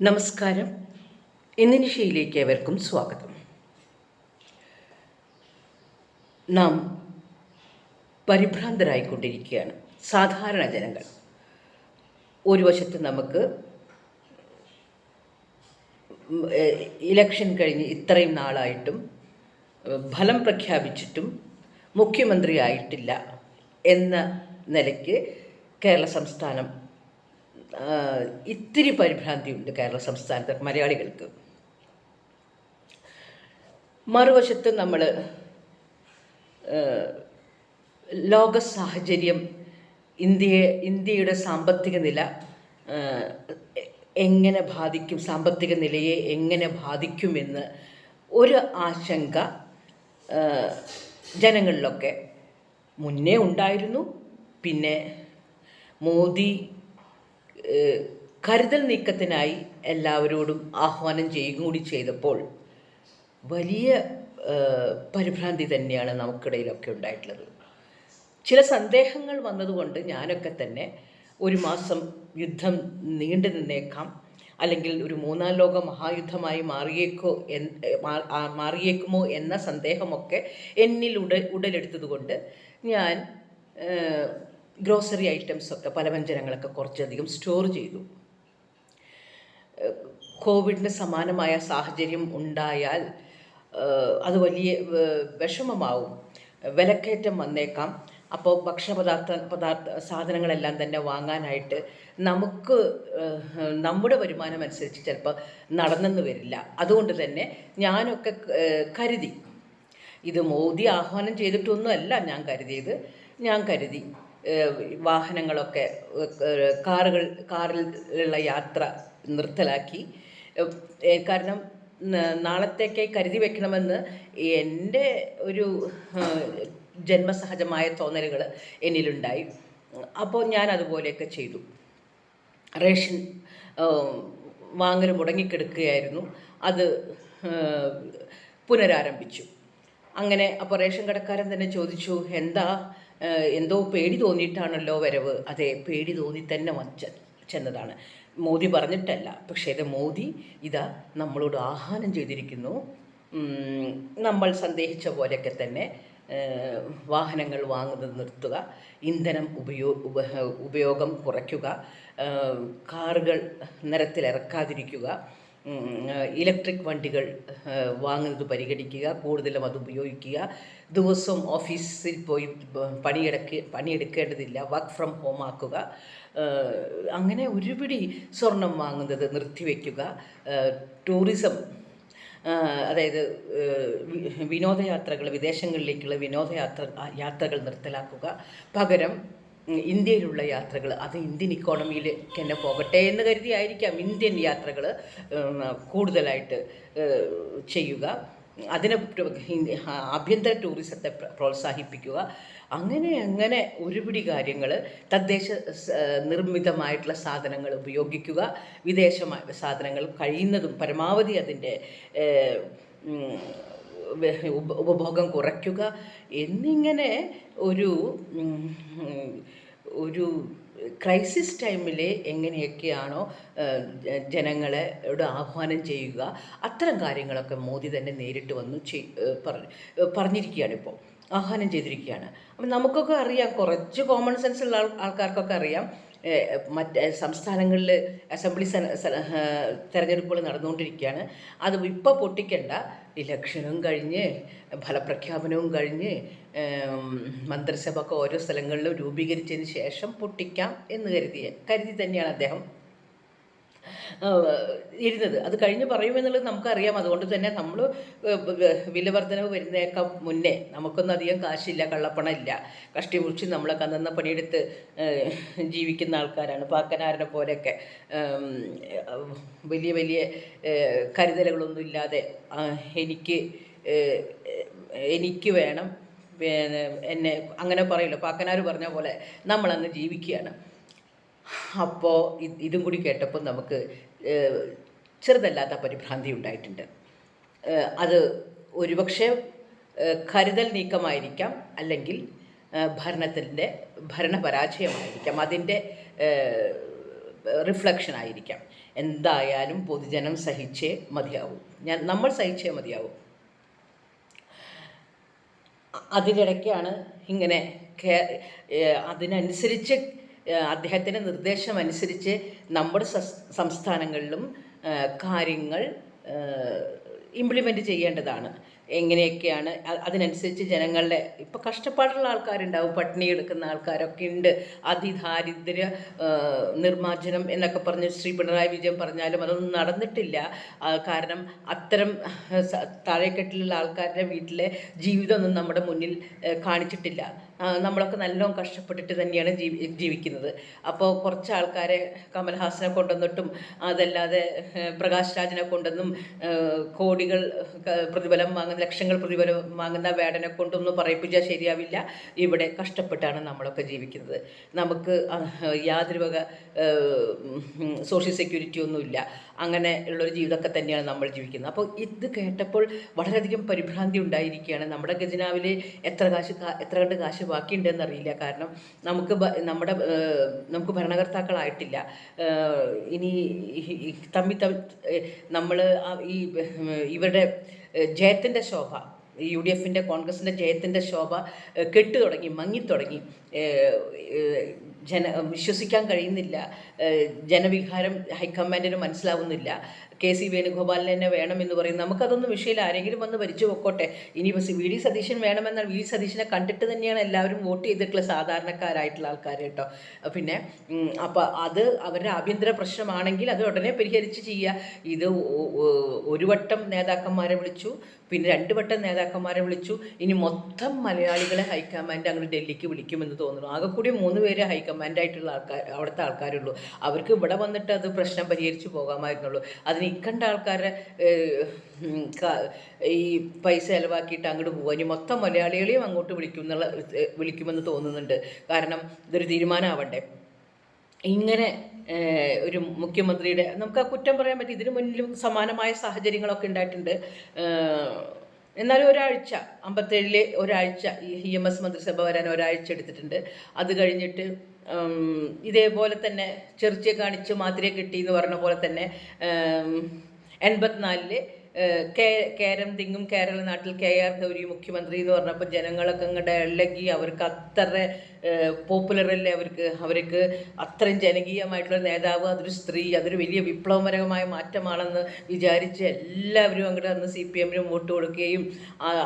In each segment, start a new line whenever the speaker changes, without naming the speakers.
നമസ്കാരം. ഇന്നിനിഷയിലേക്ക് ഏവർക്കും സ്വാഗതം. നാം പരിഭ്രാന്തരായിക്കൊണ്ടിരിക്കുകയാണ്, സാധാരണ ജനങ്ങൾ. ഒരു വശത്ത് നമുക്ക് ഇലക്ഷൻ കഴിഞ്ഞ് ഇത്രയും നാളായിട്ടും ഫലം പ്രഖ്യാപിച്ചിട്ടും മുഖ്യമന്ത്രി ആയിട്ടില്ല എന്ന നിലയ്ക്ക് കേരള സംസ്ഥാനം ഇത്തിരി പരിഭ്രാന്തിയുണ്ട് കേരള സംസ്ഥാനത്തെ മലയാളികൾക്ക്. മറുവശത്ത് നമ്മൾ ലോക സാഹചര്യം, ഇന്ത്യയുടെ സാമ്പത്തിക നില എങ്ങനെ ബാധിക്കും, സാമ്പത്തിക നിലയെ എങ്ങനെ ബാധിക്കുമെന്ന് ഒരു ആശങ്ക ജനങ്ങളിലൊക്കെ മുന്നേ ഉണ്ടായിരുന്നു. പിന്നെ മോദി കരുതൽ നീക്കത്തിനായി എല്ലാവരോടും ആഹ്വാനം ചെയ്യുകയും കൂടി ചെയ്തപ്പോൾ വലിയ പരിഭ്രാന്തി തന്നെയാണ് നമുക്കിടയിലൊക്കെ ഉണ്ടായിട്ടുള്ളത്. ചില സന്ദേഹങ്ങൾ വന്നതുകൊണ്ട് ഞാനൊക്കെ തന്നെ ഒരു മാസം യുദ്ധം നീണ്ടു നിന്നേക്കാം, അല്ലെങ്കിൽ ഒരു മൂന്നാം ലോക മഹായുദ്ധമായി മാറിയേക്കുമോ എന്ന സന്ദേഹമൊക്കെ എന്നിൽ ഉടലെടുത്തതുകൊണ്ട് ഞാൻ ഗ്രോസറി ഐറ്റംസൊക്കെ, പലവ്യഞ്ജനങ്ങളൊക്കെ കുറച്ചധികം സ്റ്റോർ ചെയ്തു. കോവിഡിന് സമാനമായ സാഹചര്യം ഉണ്ടായാൽ അത് വലിയ വിഷമമാവും, വിലക്കയറ്റം വന്നേക്കാം. അപ്പോൾ സാധനങ്ങളെല്ലാം തന്നെ വാങ്ങാനായിട്ട് നമുക്ക് നമ്മുടെ വരുമാനം അനുസരിച്ച് ചിലപ്പോൾ നടന്നെന്ന് വരില്ല. അതുകൊണ്ട് തന്നെ ഞാനൊക്കെ കരുതി, ഇത് മോദി ആഹ്വാനം ചെയ്തിട്ടൊന്നുമല്ല ഞാൻ കരുതി വാഹനങ്ങളൊക്കെ, കാറിലുള്ള യാത്ര നിർത്തലാക്കി. കാരണം നാളത്തേക്കായി കരുതി വെക്കണമെന്ന് എൻ്റെ ഒരു ജന്മസഹജമായ തോന്നലുകൾ എന്നിലുണ്ടായി. അപ്പോൾ ഞാൻ അതുപോലെയൊക്കെ ചെയ്തു. റേഷൻ വാങ്ങൽ മുടങ്ങിക്കിടക്കുകയായിരുന്നു, അത് പുനരാരംഭിച്ചു. അങ്ങനെ അപ്പോൾ റേഷൻ കടക്കാരൻ തന്നെ ചോദിച്ചു, എന്തോ പേടി തോന്നിയിട്ടാണല്ലോ വരവ്. അതെ, പേടി തോന്നി തന്നെ ചെന്നതാണ്, മോദി പറഞ്ഞിട്ടല്ല. പക്ഷേ ഇത് മോദി നമ്മളോട് ആഹ്വാനം ചെയ്തിരിക്കുന്നു. നമ്മൾ സന്ദേഹിച്ച പോലെയൊക്കെ തന്നെ വാഹനങ്ങൾ വാങ്ങുന്നത് നിർത്തുക, ഇന്ധനം ഉപയോഗം കുറയ്ക്കുക, കാറുകൾ നിരത്തിലിറക്കാതിരിക്കുക, ഇലക്ട്രിക് വണ്ടികൾ വാങ്ങുന്നത് പരിഗണിക്കുക, കൂടുതലും അത് ഉപയോഗിക്കുക, ദിവസവും ഓഫീസിൽ പോയി പണിയെടുക്കേണ്ടതില്ല, വർക്ക് ഫ്രം ഹോം ആക്കുക, അങ്ങനെ ഒരുപിടി സ്വർണം വാങ്ങുന്നത് നിർത്തിവെക്കുക, ടൂറിസം, അതായത് വിനോദയാത്രകൾ, വിദേശങ്ങളിലേക്കുള്ള യാത്രകൾ നിർത്തലാക്കുക. പകരം ഇന്ത്യയിലുള്ള യാത്രകൾ, അത് ഇന്ത്യൻ ഇക്കോണമിയിലേക്ക് തന്നെ പോകട്ടെ എന്ന് കരുതിയായിരിക്കാം ഇന്ത്യൻ യാത്രകൾ കൂടുതലായിട്ട് ചെയ്യുക. അതിനെ ആഭ്യന്തര ടൂറിസത്തെ പ്രോത്സാഹിപ്പിക്കുക. അങ്ങനെ ഒരുപിടി കാര്യങ്ങൾ, തദ്ദേശ നിർമ്മിതമായിട്ടുള്ള സാധനങ്ങൾ ഉപയോഗിക്കുക, വിദേശ സാധനങ്ങൾ കഴിയുന്നതും പരമാവധി അതിൻ്റെ ഉപഭോഗം കുറയ്ക്കുക എന്നിങ്ങനെ ഒരു ക്രൈസിസ് ടൈമിൽ എങ്ങനെയൊക്കെയാണോ ജനങ്ങളോട് ആഹ്വാനം ചെയ്യുക, അത്തരം കാര്യങ്ങളൊക്കെ മോദി തന്നെ നേരിട്ട് വന്ന് പറഞ്ഞിരിക്കുകയാണ്, ഇപ്പോൾ ആഹ്വാനം ചെയ്തിരിക്കുകയാണ്. അപ്പം നമുക്കൊക്കെ അറിയാം, കുറച്ച് കോമൺ സെൻസ് ഉള്ള ആൾക്കാർക്കൊക്കെ അറിയാം, മറ്റ് സംസ്ഥാനങ്ങളിൽ അസംബ്ലി തെരഞ്ഞെടുപ്പുകൾ നടന്നുകൊണ്ടിരിക്കുകയാണ്. അത് ഇപ്പോൾ പൊട്ടിക്കേണ്ട, ഇലക്ഷനും കഴിഞ്ഞ് ഫലപ്രഖ്യാപനവും കഴിഞ്ഞ് മന്ത്രിസഭ ഒക്കെ ഓരോ സ്ഥലങ്ങളിലും രൂപീകരിച്ചതിന് ശേഷം പൊട്ടിക്കാം എന്ന് കരുതി തന്നെയാണ് അദ്ദേഹം ഇരുന്നത്. അത് കഴിഞ്ഞ് പറയുമെന്നുള്ളത് നമുക്കറിയാം. അതുകൊണ്ട് തന്നെ നമ്മൾ വിലവർദ്ധനവ് വരുന്നേക്കാൾ മുന്നേ, നമുക്കൊന്നും അധികം കാശില്ല, കള്ളപ്പണം ഇല്ല, കഷ്ടിമുറിച്ച് നമ്മളൊക്കെ അന്നന്ന് പണിയെടുത്ത് ജീവിക്കുന്ന ആൾക്കാരാണ്. പാക്കനാരനെ പോലെയൊക്കെ വലിയ വലിയ കരുതലുകളൊന്നും ഇല്ലാതെ എനിക്ക് വേണം, എന്നെ അങ്ങനെ പറയില്ല, പാക്കനാർ പറഞ്ഞ പോലെ നമ്മളങ്ങ് ജീവിക്കുകയാണ്. അപ്പോൾ ഇതും കൂടി കേട്ടപ്പോൾ നമുക്ക് ചെറുതല്ലാത്ത പരിഭ്രാന്തി ഉണ്ടായിട്ടുണ്ട്. അത് ഒരുപക്ഷെ കരുതൽ നീക്കമായിരിക്കാം, അല്ലെങ്കിൽ ഭരണപരാജയമായിരിക്കാം, അതിൻ്റെ റിഫ്ലക്ഷൻ ആയിരിക്കാം. എന്തായാലും പൊതുജനം സഹിച്ചേ മതിയാവും, നമ്മൾ സഹിച്ചേ മതിയാവും. അതിനിടയ്ക്കാണ് ഇങ്ങനെ അതിനനുസരിച്ച് അദ്ദേഹത്തിൻ്റെ നിർദ്ദേശമനുസരിച്ച് നമ്മുടെ സംസ്ഥാനങ്ങളിലും കാര്യങ്ങൾ ഇംപ്ലിമെൻറ്റ് ചെയ്യേണ്ടതാണ്. എങ്ങനെയൊക്കെയാണ് അതിനനുസരിച്ച് ജനങ്ങളുടെ ഇപ്പോൾ കഷ്ടപ്പാടുള്ള ആൾക്കാരുണ്ടാവും, പട്ടിണി എടുക്കുന്ന ആൾക്കാരൊക്കെ ഉണ്ട്. അതിദാരിദ്ര്യ നിർമ്മാർജ്ജനം എന്നൊക്കെ പറഞ്ഞ് ശ്രീ പിണറായി വിജയൻ പറഞ്ഞാലും അതൊന്നും നടന്നിട്ടില്ല. കാരണം അത്തരം താഴെക്കെട്ടിലുള്ള ആൾക്കാരുടെ വീട്ടിലെ ജീവിതമൊന്നും നമ്മുടെ മുന്നിൽ കാണിച്ചിട്ടില്ല. നമ്മളൊക്കെ നല്ലോണം കഷ്ടപ്പെട്ടിട്ട് തന്നെയാണ് ജീവിക്കുന്നത്. അപ്പോൾ കുറച്ച് ആൾക്കാരെ കമൽഹാസനെ കൊണ്ടുവന്നിട്ടും അതല്ലാതെ പ്രകാശ് രാജിനെ കൊണ്ടൊന്നും കോടികൾ പ്രതിഫലം വാങ്ങുന്ന, ലക്ഷങ്ങൾ പ്രതിഫലം വാങ്ങുന്ന വേടനെ കൊണ്ടൊന്നും പറയിപ്പിച്ചാൽ ശരിയാവില്ല. ഇവിടെ കഷ്ടപ്പെട്ടാണ് നമ്മളൊക്കെ ജീവിക്കുന്നത്. നമുക്ക് യാതൊരു വക സോഷ്യൽ സെക്യൂരിറ്റി ഒന്നുമില്ല. അങ്ങനെ ഉള്ളൊരു ജീവിതമൊക്കെ തന്നെയാണ് നമ്മൾ ജീവിക്കുന്നത്. അപ്പോൾ ഇത് കേട്ടപ്പോൾ വളരെയധികം പരിഭ്രാന്തി ഉണ്ടായിരിക്കുകയാണ്. നമ്മുടെ ഖജനാവിൽ എത്ര കണ്ട് കാശ് ബാക്കിയുണ്ടെന്ന് അറിയില്ല. കാരണം നമുക്ക് ഭരണകർത്താക്കളായിട്ടില്ല. ഇനി നമ്മൾ ഇവരുടെ ജയത്തിൻ്റെ ശോഭ, UDFൻ്റെ കോൺഗ്രസിൻ്റെ ജയത്തിൻ്റെ ശോഭ മങ്ങിത്തുടങ്ങി. വിശ്വസിക്കാൻ കഴിയുന്നില്ല. ജനവികാരം ഹൈക്കമാൻഡിന് മനസ്സിലാവുന്നില്ല. KC വേണുഗോപാലിനെ തന്നെ വേണമെന്ന് പറയും. നമുക്കതൊന്നും വിഷയമില്ല, ആരെങ്കിലും വന്ന് ഭരിച്ചു പൊക്കോട്ടെ. ഇനിയിപ്പോൾ VD സതീശൻ വേണമെന്നാൽ VD സതീശനെ കണ്ടിട്ട് തന്നെയാണ് എല്ലാവരും വോട്ട് ചെയ്തിട്ടുള്ള സാധാരണക്കാരായിട്ടുള്ള ആൾക്കാർ കേട്ടോ. പിന്നെ അപ്പോൾ അത് അവരുടെ ആഭ്യന്തര പ്രശ്നമാണെങ്കിൽ അത് ഉടനെ പരിഹരിച്ച് ചെയ്യുക. ഇത് ഒരു വട്ടം നേതാക്കന്മാരെ വിളിച്ചു, പിന്നെ 2 വട്ടം നേതാക്കന്മാരെ വിളിച്ചു. ഇനി മൊത്തം മലയാളികളെ ഹൈക്കമാൻഡ് അങ്ങോട്ട് ഡൽഹിക്ക് വിളിക്കുമെന്ന് തോന്നുന്നു. ആകെ കൂടി 3 പേര് ഹൈക്കമാൻഡായിട്ടുള്ള അവിടുത്തെ ആൾക്കാരുള്ളൂ. അവർക്ക് ഇവിടെ വന്നിട്ട് അത് പ്രശ്നം പരിഹരിച്ച് പോകാമായിരുന്നുള്ളൂ. അതിന് ഇക്കണ്ട ആൾക്കാരെ ഈ പൈസ ചിലവാക്കിയിട്ട് അങ്ങോട്ട് പോകുക. ഇനി മൊത്തം മലയാളികളെയും അങ്ങോട്ട് വിളിക്കുമെന്ന് തോന്നുന്നുണ്ട്. കാരണം ഇതൊരു തീരുമാനമാവണ്ടേ. ഇങ്ങനെ ഒരു മുഖ്യമന്ത്രിയുടെ നമുക്ക് ആ കുറ്റം പറയാൻ പറ്റും. ഇതിനു മുന്നിലും സമാനമായ സാഹചര്യങ്ങളൊക്കെ ഉണ്ടായിട്ടുണ്ട്. എന്നാലും ഒരാഴ്ച 57 ഒരാഴ്ച EMS മന്ത്രിസഭ വരാൻ ഒരാഴ്ച എടുത്തിട്ടുണ്ട്. അത് കഴിഞ്ഞിട്ട് ഇതേപോലെ തന്നെ ചെറുച്ചിയെ കാണിച്ച് മാതിരെ കിട്ടി എന്ന് പറഞ്ഞ പോലെ തന്നെ 84 കേരം തിങ്ങും കേരള നാട്ടിൽ KR ഗൗരി മുഖ്യമന്ത്രി എന്ന് പറഞ്ഞപ്പോൾ ജനങ്ങളൊക്കെ ഇങ്ങോട്ട് ഇളകി. അവർക്ക് അത്ര പോപ്പുലറല്ലേ, അവർക്ക് അത്രയും ജനകീയമായിട്ടുള്ള നേതാവ്, അതൊരു സ്ത്രീ, അതൊരു വലിയ വിപ്ലവപരമായ മാറ്റമാണെന്ന് വിചാരിച്ച് എല്ലാവരും അങ്ങോട്ട് അന്ന് CPM വോട്ട് കൊടുക്കുകയും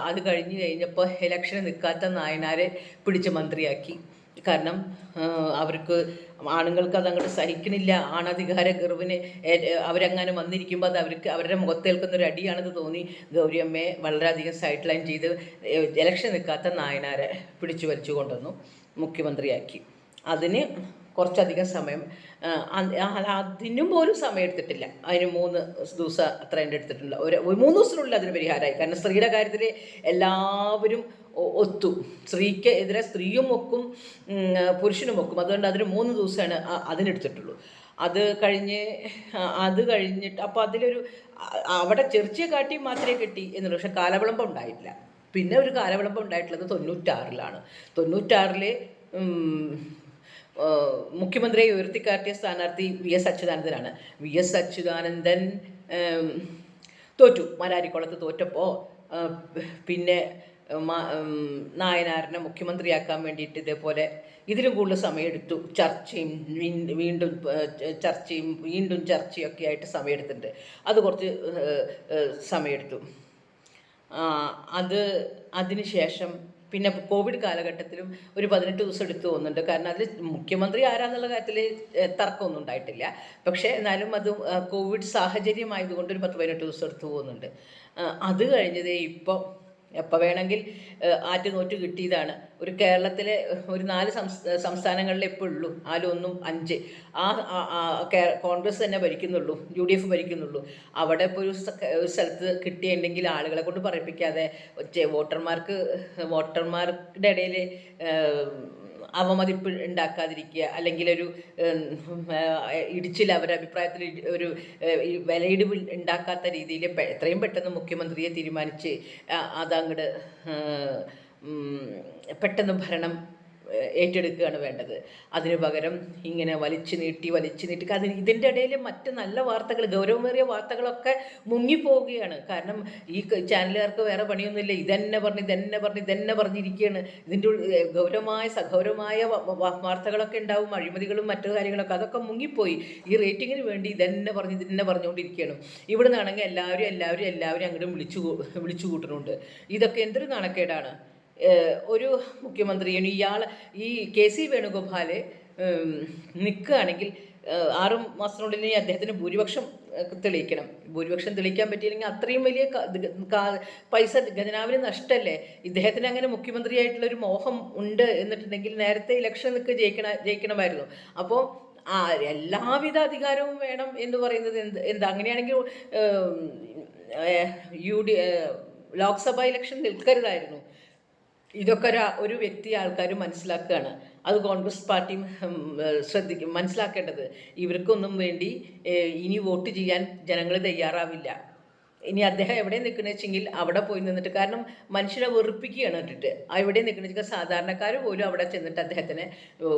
അത് കഴിഞ്ഞപ്പോൾ ഇലക്ഷന് നിൽക്കാത്ത നായനാരെ പിടിച്ച് മന്ത്രിയാക്കി. കാരണം അവർക്ക് ആണുങ്ങൾക്ക് അതങ്ങോട്ട് സഹിക്കണില്ല. ആണധികാര ഗർവിന് അവരങ്ങനെ വന്നിരിക്കുമ്പോൾ അത് അവരുടെ മുഖത്തേൽക്കുന്നൊരു അടിയാണെന്ന് തോന്നി ഗൗരിയമ്മയെ വളരെയധികം സൈഡ് ലൈൻ ചെയ്ത് ഇലക്ഷൻ നിൽക്കാത്ത നായനാരെ പിടിച്ചു വലിച്ചു കൊണ്ടുവന്നു മുഖ്യമന്ത്രിയാക്കി. അതിന് കുറച്ചധികം സമയം, അതിനും പോലും സമയം എടുത്തിട്ടില്ല. അതിന് 3 ദിവസം അത്ര എൻ്റെ എടുത്തിട്ടില്ല. 3 ദിവസത്തിനുള്ളിൽ അതിന് പരിഹാരമായി. കാരണം സ്ത്രീയുടെ കാര്യത്തിൽ എല്ലാവരും ഒത്തു. സ്ത്രീക്ക് എതിരെ സ്ത്രീയും ഒക്കും പുരുഷനും ഒക്കും. അതുകൊണ്ട് അതിന് 3 ദിവസമാണ് അതിനെടുത്തിട്ടുള്ളൂ. അത് കഴിഞ്ഞിട്ട് അപ്പോൾ അതിലൊരു അവിടെ ചെറിയ കാട്ടി മാത്രമേ കിട്ടി എന്നുള്ളൂ. പക്ഷെ കാലവിളംബം ഉണ്ടായിട്ടില്ല. പിന്നെ ഒരു കാലവിളംബം ഉണ്ടായിട്ടുള്ളത് 96-ലാണ്. 96-ൽ മുഖ്യമന്ത്രിയെ ഉയർത്തിക്കാട്ടിയ സ്ഥാനാർത്ഥി VS അച്യുതാനന്ദനാണ്. VS അച്യുതാനന്ദൻ തോറ്റു. മലാരിക്കുളത്ത് തോറ്റപ്പോൾ പിന്നെ നായനാറിനെ മുഖ്യമന്ത്രിയാക്കാൻ വേണ്ടിയിട്ട് ഇതേപോലെ ഇതിലും കൂടുതൽ സമയമെടുത്തു. വീണ്ടും ചർച്ചയൊക്കെ ആയിട്ട് സമയമെടുത്തിട്ടുണ്ട്. അത് കുറച്ച് സമയമെടുത്തു. അതിന് ശേഷം പിന്നെ കോവിഡ് കാലഘട്ടത്തിലും ഒരു 18 ദിവസം എടുത്തു പോകുന്നുണ്ട്. കാരണം അതിൽ മുഖ്യമന്ത്രി ആരാന്നുള്ള കാര്യത്തിൽ തർക്കമൊന്നും ഉണ്ടായിട്ടില്ല. പക്ഷേ എന്നാലും അത് കോവിഡ് സാഹചര്യമായതുകൊണ്ട് ഒരു 10-18 ദിവസം എടുത്തു പോകുന്നുണ്ട്. അത് കഴിഞ്ഞത് ഇപ്പോൾ എപ്പോൾ വേണമെങ്കിൽ ആറ്റുനോറ്റ് കിട്ടിയതാണ്. ഒരു കേരളത്തിലെ ഒരു 4 സംസ്ഥാനങ്ങളിലെ ഇപ്പോൾ ഉള്ളൂ, 4 1 5 കോൺഗ്രസ് തന്നെ ഭരിക്കുന്നുള്ളൂ, UDF ഭരിക്കുന്നുള്ളൂ. അവിടെ ഇപ്പോൾ ഒരു സ്ഥലത്ത് കിട്ടിയിട്ടുണ്ടെങ്കിൽ ആളുകളെ കൊണ്ട് പറയിപ്പിക്കാതെ വോട്ടർമാരുടെ ഇടയിൽ അവമതിപ്പ് ഉണ്ടാക്കാതിരിക്കുക, അല്ലെങ്കിൽ ഒരു ഇടിച്ചിൽ അവരുടെ അഭിപ്രായത്തിൽ ഒരു വിലയിടിവ് ഉണ്ടാക്കാത്ത രീതിയിൽ എത്രയും പെട്ടെന്ന് മുഖ്യമന്ത്രിയെ തീരുമാനിച്ച് അതങ്ങോട്ട് പെട്ടെന്ന് ഭരണം ഏറ്റെടുക്കുകയാണ് വേണ്ടത്. അതിന് പകരം ഇങ്ങനെ വലിച്ചു നീട്ടി ഇതിൻ്റെ ഇടയിൽ മറ്റ് നല്ല വാർത്തകൾ, ഗൗരവമേറിയ വാർത്തകളൊക്കെ മുങ്ങിപ്പോവുകയാണ്. കാരണം ഈ ചാനലുകാർക്ക് വേറെ പണിയൊന്നുമില്ല, ഇതന്നെ പറഞ്ഞിരിക്കുകയാണ്. ഇതിൻ്റെ ഗൗരവമായ സഗൗരവമായ വാർത്തകളൊക്കെ ഉണ്ടാവും, അഴിമതികളും മറ്റു കാര്യങ്ങളൊക്കെ, അതൊക്കെ മുങ്ങിപ്പോയി. ഈ റേറ്റിങ്ങിന് വേണ്ടി ഇതന്നെ പറഞ്ഞുകൊണ്ടിരിക്കുകയാണ്. ഇവിടെ നിന്നാണെങ്കിൽ എല്ലാവരും അങ്ങോട്ട് വിളിച്ചു കൂട്ടുന്നുണ്ട്. ഇതൊക്കെ എന്തൊരു നാണക്കേടാണ്. ഒരു മുഖ്യമന്ത്രിയാണ് ഈ KC വേണുഗോപാൽ നിൽക്കുകയാണെങ്കിൽ 6 മാസത്തിനുള്ളിൽ അദ്ദേഹത്തിന് ഭൂരിപക്ഷം തെളിയിക്കാൻ പറ്റിയില്ലെങ്കിൽ അത്രയും വലിയ പൈസ ഖജനാവിന് നഷ്ടമല്ലേ. ഇദ്ദേഹത്തിന് അങ്ങനെ മുഖ്യമന്ത്രിയായിട്ടുള്ളൊരു മോഹം ഉണ്ട് എന്നിട്ടുണ്ടെങ്കിൽ നേരത്തെ ഇലക്ഷൻ ജയിക്കണമായിരുന്നു. അപ്പോൾ എല്ലാവിധ അധികാരവും വേണം എന്ന് പറയുന്നത് എന്താ? അങ്ങനെയാണെങ്കിൽ ലോക്സഭ ഇലക്ഷൻ നിൽക്കരുതായിരുന്നു. ഇതൊക്കെ ഒരു വ്യക്തി ആൾക്കാർ മനസ്സിലാക്കുകയാണ്. അത് കോൺഗ്രസ് പാർട്ടിയും മനസ്സിലാക്കേണ്ടത്. ഇവർക്കൊന്നും വേണ്ടി ഇനി വോട്ട് ചെയ്യാൻ ജനങ്ങൾ തയ്യാറാവില്ല. ഇനി അദ്ദേഹം എവിടെ നിൽക്കണമെന്ന് വെച്ചെങ്കിൽ അവിടെ പോയി നിന്നിട്ട്, കാരണം മനുഷ്യനെ വെറുപ്പിക്കുകയാണ് ഇട്ടിട്ട്. എവിടെ നിൽക്കണമെന്ന് വെച്ചാൽ സാധാരണക്കാർ പോലും അവിടെ ചെന്നിട്ട് അദ്ദേഹത്തിന്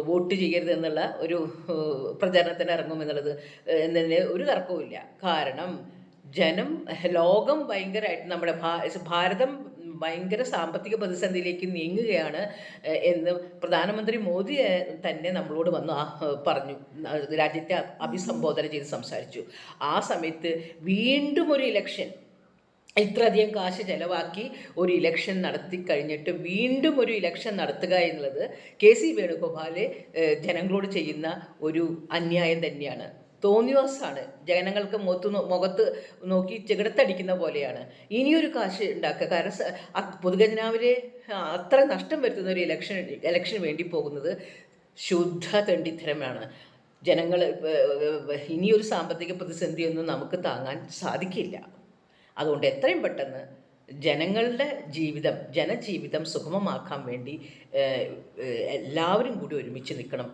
വോട്ട് ചെയ്യരുത് എന്നുള്ള ഒരു പ്രചരണത്തിന് ഇറങ്ങുമെന്നുള്ളത് എന്നതിന് ഒരു തർക്കവുമില്ല. കാരണം ലോകം ഭയങ്കരമായിട്ട്, നമ്മുടെ ഭാരതം ഭയങ്കര സാമ്പത്തിക പ്രതിസന്ധിയിലേക്ക് നീങ്ങുകയാണ് എന്ന് പ്രധാനമന്ത്രി മോദി തന്നെ നമ്മളോട് വന്ന് പറഞ്ഞു, രാജ്യത്തെ അഭിസംബോധന ചെയ്ത് സംസാരിച്ചു. ആ സമയത്ത് വീണ്ടും ഒരു ഇലക്ഷൻ, ഇത്രയധികം കാശ് ചെലവാക്കി ഒരു ഇലക്ഷൻ നടത്തി കഴിഞ്ഞിട്ട് വീണ്ടും ഒരു ഇലക്ഷൻ നടത്തുക എന്നുള്ളത് KC വേണുഗോപാൽ ജനങ്ങളോട് ചെയ്യുന്ന ഒരു അന്യായം തന്നെയാണ്. തോന്നിവാസാണ്. ജനങ്ങൾക്ക് മുഖത്ത് നോക്കി ചെകിടത്തടിക്കുന്ന പോലെയാണ്. ഇനിയൊരു കാശ് ഉണ്ടാക്കുക. കാരണം പൊതുഖജനാവിലെ അത്ര നഷ്ടം വരുത്തുന്ന ഒരു ഇലക്ഷന് വേണ്ടി പോകുന്നത് ശുദ്ധ തെണ്ടിത്തരമാണ്. ജനങ്ങൾ ഇനിയൊരു സാമ്പത്തിക പ്രതിസന്ധിയൊന്നും നമുക്ക് താങ്ങാൻ സാധിക്കില്ല. അതുകൊണ്ട് എത്രയും പെട്ടെന്ന് ജനജീവിതം സുഗമമാക്കാൻ വേണ്ടി എല്ലാവരും കൂടി ഒരുമിച്ച് നിൽക്കണം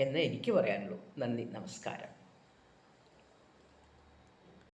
എന്ന് എനിക്ക് പറയാനുള്ളൂ. നന്ദി, നമസ്കാരം.